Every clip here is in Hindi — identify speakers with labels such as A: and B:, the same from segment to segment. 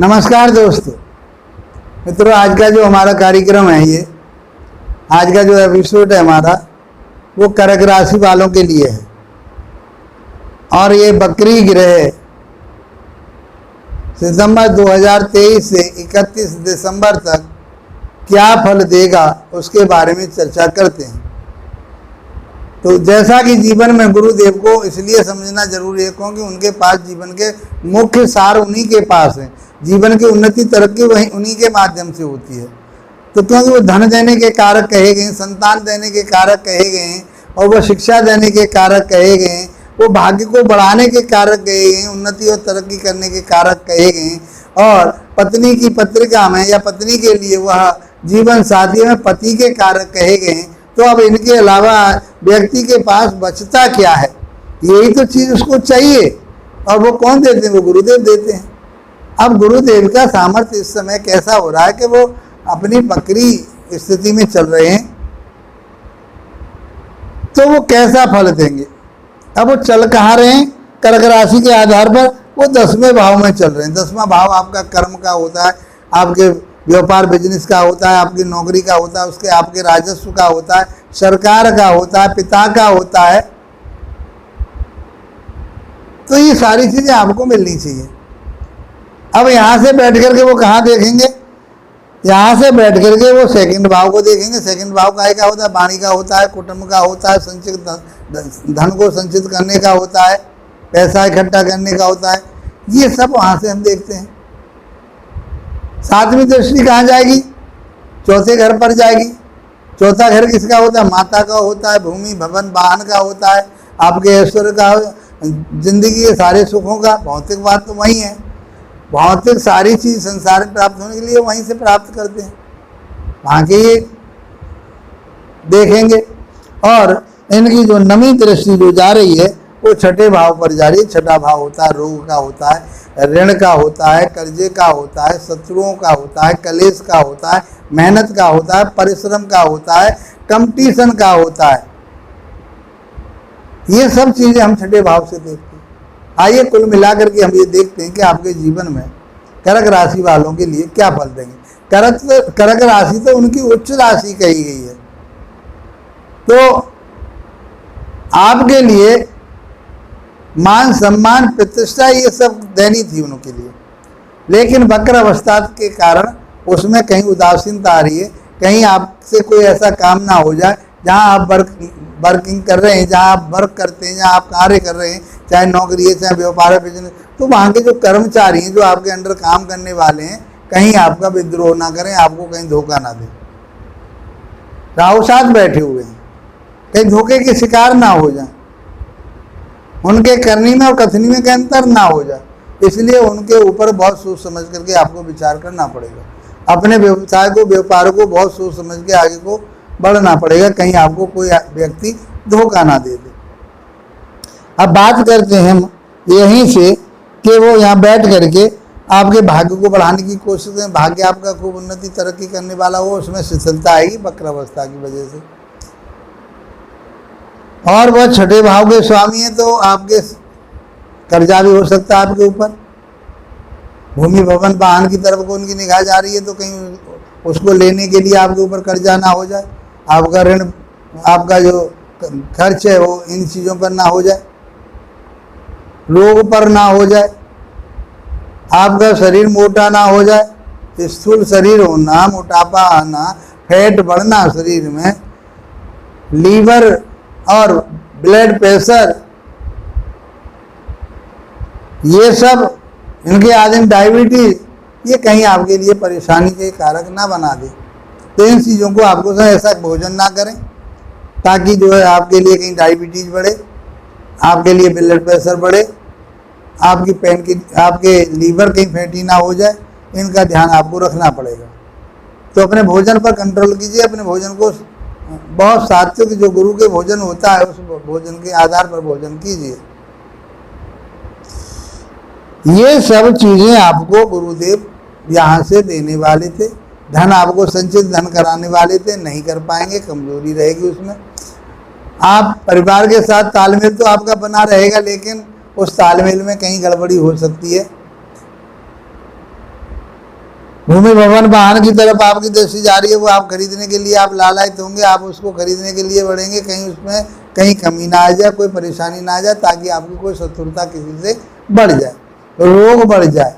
A: नमस्कार दोस्तों मित्रों, आज का जो हमारा कार्यक्रम है, ये आज का जो एपिसोड है हमारा, वो कर्क राशि वालों के लिए है। और ये बकरी ग्रह सितंबर 2023 से 31 दिसंबर तक क्या फल देगा उसके बारे में चर्चा करते हैं। तो जैसा कि जीवन में गुरुदेव को इसलिए समझना जरूरी है क्योंकि उनके पास जीवन के मुख्य सार उन्हीं के पास है। जीवन की उन्नति तरक्की वही उन्हीं के माध्यम से होती है। तो क्योंकि वो धन देने के कारक कहे गए, संतान देने के कारक कहे गए, और वह शिक्षा देने के कारक कहे गए, वो भाग्य को बढ़ाने के कारक कहे गए, उन्नति और तरक्की करने के कारक कहे गए, और पत्नी की पत्रिका में या पत्नी के लिए वह जीवन साथी में पति के कारक कहे गए। तो अब इनके अलावा व्यक्ति के पास बचता क्या है? यही तो चीज़ उसको चाहिए, और वो कौन देते हैं? वो गुरुदेव देते हैं। अब गुरुदेव का सामर्थ्य इस समय कैसा हो रहा है कि वो अपनी बकरी स्थिति में चल रहे हैं, तो वो कैसा फल देंगे? अब वो चल कहाँ रहे हैं? कर्क राशि के आधार पर वो 10वें भाव में चल रहे हैं। 10वां भाव आपका कर्म का होता है, आपके व्यापार बिजनेस का होता है, आपकी नौकरी का होता है, उसके आपके राजस्व का होता है, सरकार का होता है, पिता का होता है। तो ये सारी चीज़ें आपको मिलनी चाहिए। अब यहाँ से बैठ करके वो कहाँ देखेंगे? यहाँ से बैठ करके वो सेकंड भाव को देखेंगे। सेकंड भाव का होता है? वाणी का होता है, कुटुंब का होता है, संचित धन को संचित करने का होता है, पैसा इकट्ठा करने का होता है। ये सब वहाँ से हम देखते हैं। 7वीं दृष्टि कहाँ जाएगी? चौथे घर पर जाएगी। चौथा घर किसका होता है? माता का होता है, भूमि भवन वाहन का होता है, आपके ऐश्वर्य का, जिंदगी के सारे सुखों का। भौतिक बात तो वही है, भौतिक सारी चीज़ संसार में प्राप्त होने के लिए वहीं से प्राप्त करते हैं, वहाँ के ये देखेंगे। और इनकी जो नवी दृष्टि जो जा रही है वो छठे भाव पर जा रही है। छठा भाव होता है रोग का होता है, ऋण का होता है, कर्जे का होता है, शत्रुओं का होता है, कलेश का होता है, मेहनत का होता है, परिश्रम का होता है, कंपटीशन का होता है। ये सब चीज़ें हम छठे भाव से देखते हैं। आइए कुल मिलाकर के हम ये देखते हैं कि आपके जीवन में कर्क राशि वालों के लिए क्या फल देंगे। कर्क राशि तो उनकी उच्च राशि कही गई है, तो आपके लिए मान सम्मान प्रतिष्ठा ये सब देनी थी उनके लिए, लेकिन वक्र अवस्था के कारण उसमें कहीं उदासीनता आ रही है। कहीं आपसे कोई ऐसा काम ना हो जाए जहां आप वर्किंग कर रहे हैं, जहां आप वर्क करते हैं, जहां आप कार्य कर रहे हैं, चाहे नौकरी है चाहे व्यापार है बिजनेस, तो वहाँ के जो कर्मचारी हैं जो आपके अंडर काम करने वाले हैं, कहीं आपका विद्रोह ना करें, आपको कहीं धोखा ना दें। राहु साथ बैठे हुए हैं, कहीं धोखे के शिकार ना हो जाए, उनके करनी में और कथनी में का अंतर ना हो जाए। इसलिए उनके ऊपर बहुत सोच समझ करके आपको विचार करना पड़ेगा। अपने व्यवसाय को, व्यापार को बहुत सोच समझ के आगे को बढ़ना पड़ेगा, कहीं आपको कोई व्यक्ति धोखा ना दे दे। अब बात करते हैं हम यहीं से कि वो यहाँ बैठ करके आपके भाग्य को बढ़ाने की कोशिश करें। भाग्य आपका खूब उन्नति तरक्की करने वाला हो, उसमें शिथिलता आएगी वक्र अवस्था की वजह से। और वह छठे भाव के स्वामी हैं, तो आपके कर्जा भी हो सकता है आपके ऊपर। भूमि भवन वाहन की तरफ को उनकी निगाह जा रही है, तो कहीं उसको लेने के लिए आपके ऊपर कर्जा ना हो जाए, आपका ऋण, आपका जो खर्च है वो इन चीज़ों पर ना हो जाए, रोग पर ना हो जाए, आपका शरीर मोटा ना हो जाए, स्थूल शरीर होना, मोटापा आना, फैट बढ़ना शरीर में, लीवर और ब्लड प्रेशर, ये सब, इनके आदमी डायबिटीज, ये कहीं आपके लिए परेशानी के कारक ना बना दे। तो इन चीज़ों को आपको ऐसा भोजन ना करें ताकि जो है आपके लिए कहीं डायबिटीज बढ़े, आपके लिए ब्लड प्रेशर बढ़े, आपके लीवर कहीं फैटी ना हो जाए। इनका ध्यान आपको रखना पड़ेगा। तो अपने भोजन पर कंट्रोल कीजिए, अपने भोजन को बहुत सात्विक जो गुरु के भोजन होता है उस भोजन के आधार पर भोजन कीजिए। ये सब चीज़ें आपको गुरुदेव यहाँ से देने वाले थे। धन आपको संचित धन कराने वाले थे, नहीं कर पाएंगे, कमजोरी रहेगी उसमें। आप परिवार के साथ तालमेल तो आपका बना रहेगा, लेकिन उस तालमेल में कहीं गड़बड़ी हो सकती है। भूमि भवन वाहन की तरफ आपकी दृष्टि जा रही है, वो आप खरीदने के लिए आप लालायित होंगे, आप उसको खरीदने के लिए बढ़ेंगे, कहीं उसमें कहीं कमी ना आ जाए, कोई परेशानी ना आ जाए, ताकि आपकी कोई शत्रुता किसी से बढ़ जाए, रोग बढ़ जाए।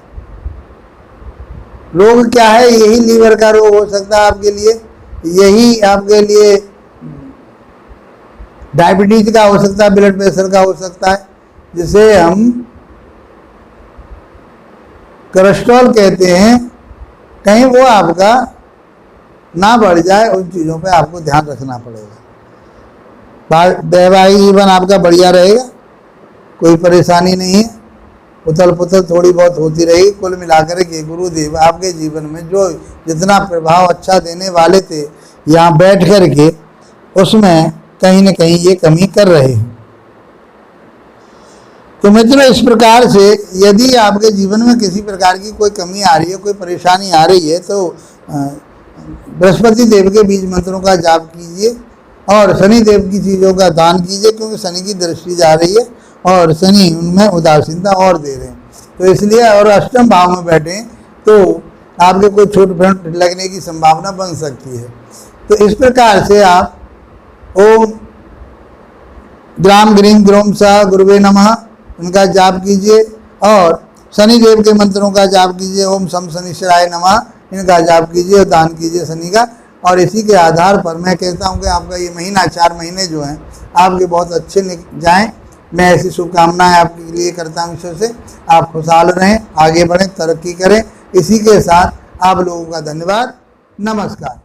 A: रोग क्या है? यही लीवर का रोग हो सकता है आपके लिए, यही आपके लिए डायबिटीज का हो सकता है, ब्लड प्रेशर का हो सकता है, जिसे हम कोलेस्ट्रॉल कहते हैं। कहीं वो आपका ना बढ़ जाए, उन चीज़ों पे आपको ध्यान रखना पड़ेगा। वैवाहिक जीवन आपका बढ़िया रहेगा, कोई परेशानी नहीं है, उथल पुथल थोड़ी बहुत होती रहेगी। कुल मिलाकर के गुरुदेव आपके जीवन में जो जितना प्रभाव अच्छा देने वाले थे यहाँ बैठ कर के, उसमें कहीं न कहीं ये कमी कर रहे हैं। तो मित्रों, इस प्रकार से यदि आपके जीवन में किसी प्रकार की कोई कमी आ रही है, कोई परेशानी आ रही है, तो बृहस्पति देव के बीज मंत्रों का जाप कीजिए और शनि देव की चीज़ों का दान कीजिए, क्योंकि शनि की दृष्टि जा रही है और शनि उनमें उदासीनता और दे रहे हैं। तो इसलिए, और अष्टम भाव में बैठे तो आपके कोई छोट फट लगने की संभावना बन सकती है। तो इस प्रकार से आप ओम ग्राम ग्रीम ग्रोम सा गुरुवे नमः उनका जाप कीजिए और शनि देव के मंत्रों का जाप कीजिए। ओम शम शनिश्चराय नमः इनका जाप कीजिए और दान कीजिए शनि का। और इसी के आधार पर मैं कहता हूँ कि आपका ये महीना, 4 महीने जो हैं आपके बहुत अच्छे जाएं। मैं ऐसी शुभकामनाएं आपके लिए करता हूँ ईश्वर से। आप खुशहाल रहें, आगे बढ़ें, तरक्की करें। इसी के साथ आप लोगों का धन्यवाद, नमस्कार।